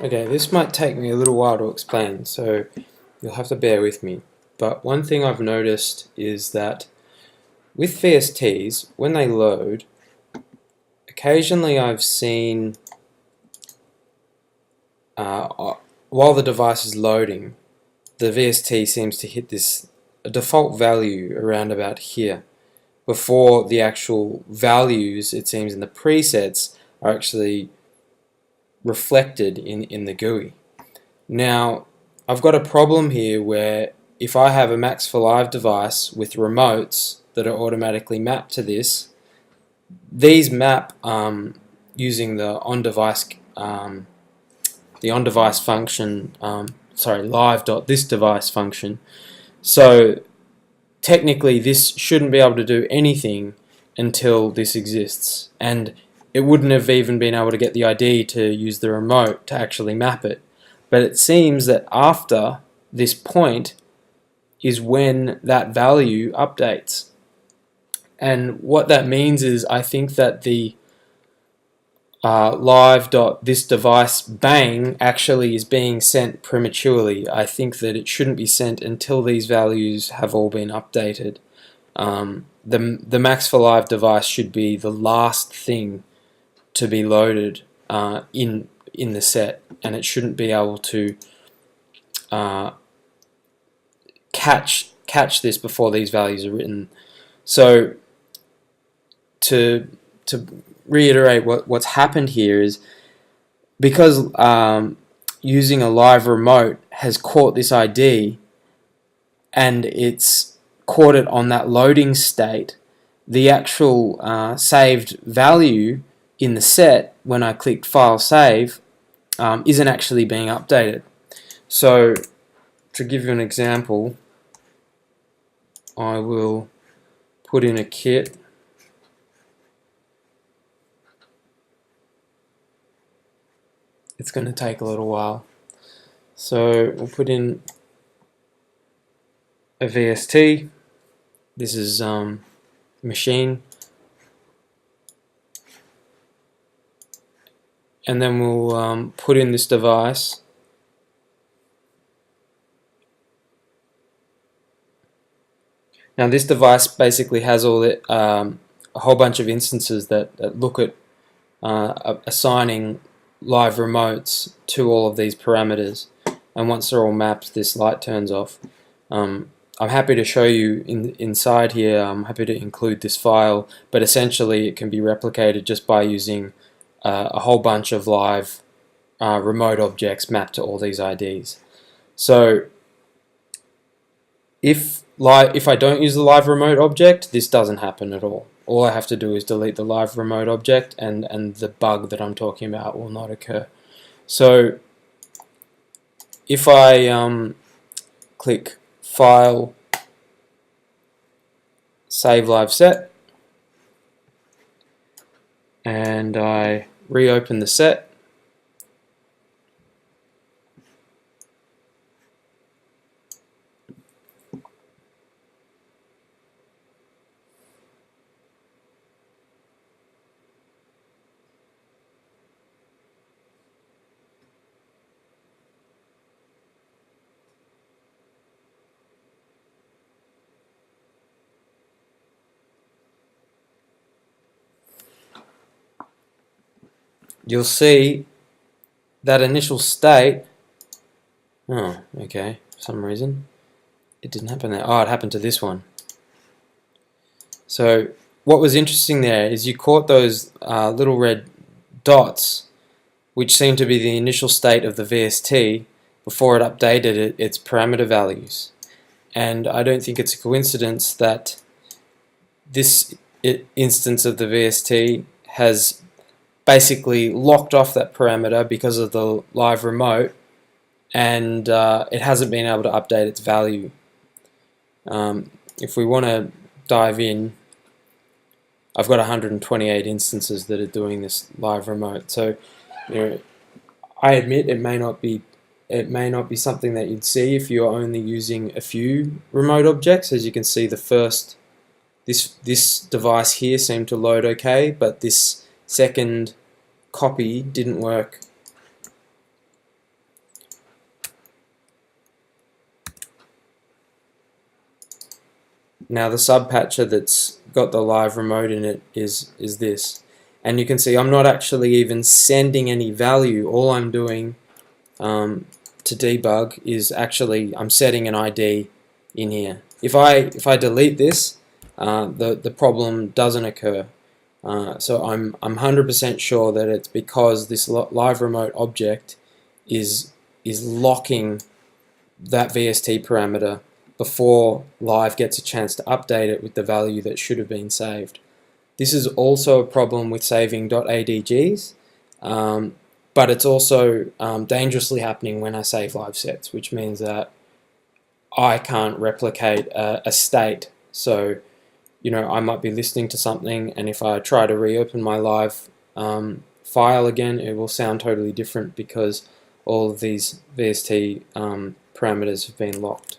Okay, this might take me a little while to explain, so you'll have to bear with me. But one thing I've noticed is that with VSTs, when they load, occasionally I've seen, while the device is loading, the VST seems to hit this default value around about here, before the actual values, it seems, in the presets are actually reflected in the GUI. Now, I've got a problem here where if I have a Max4Live device with remotes that are automatically mapped to this, these map using the on-device function, live.thisDevice function. So technically, this shouldn't be able to do anything until this exists, and it wouldn't have even been able to get the ID to use the remote to actually map it. But it seems that after this point is when that value updates. And what that means is I think that the live.thisDevice bang actually is being sent prematurely. I think that it shouldn't be sent until these values have all been updated. The Max4Live device should be the last thing to be loaded in the set, and it shouldn't be able to catch this before these values are written. So to reiterate what's happened here is because using a live remote has caught this ID and it's caught it on that loading state, the actual saved value in the set when I clicked File Save isn't actually being updated. So to give you an example, I will put in a kit. It's going to take a little while. So we'll put in a VST. This is machine. And then we'll put in this device. Now this device basically has all the, a whole bunch of instances that look at assigning live remotes to all of these parameters, and once they're all mapped, this light turns off. I'm happy to show you inside here. I'm happy to include this file, but essentially it can be replicated just by using a whole bunch of live remote objects mapped to all these IDs. So if I don't use the live remote object, this doesn't happen at all. All I have to do is delete the live remote object, and the bug that I'm talking about will not occur. So if I click File, Save Live Set, and I reopen the set, you'll see that initial state. Oh, okay, for some reason it didn't happen there. Oh, it happened to this one. So what was interesting there is you caught those little red dots, which seem to be the initial state of the VST before it updated its parameter values. And I don't think it's a coincidence that this instance of the VST has basically locked off that parameter because of the live remote, and it hasn't been able to update its value. If we want to dive in, I've got 128 instances that are doing this live remote. So, you know, I admit it may not be something that you'd see if you're only using a few remote objects. As you can see, the first this device here seemed to load okay, but this second copy didn't work Now the subpatcher that's got the live remote in it is this, and you can see I'm not actually even sending any value. All I'm doing to debug is actually I'm setting an ID in here. If I delete this, the problem doesn't occur. So I'm 100% sure that it's because this live remote object is locking that VST parameter before live gets a chance to update it with the value that should have been saved. This is also a problem with saving .adgs, but it's also dangerously happening when I save live sets, which means that I can't replicate a state. So, you know, I might be listening to something, and if I try to reopen my live file again, it will sound totally different because all of these VST parameters have been locked.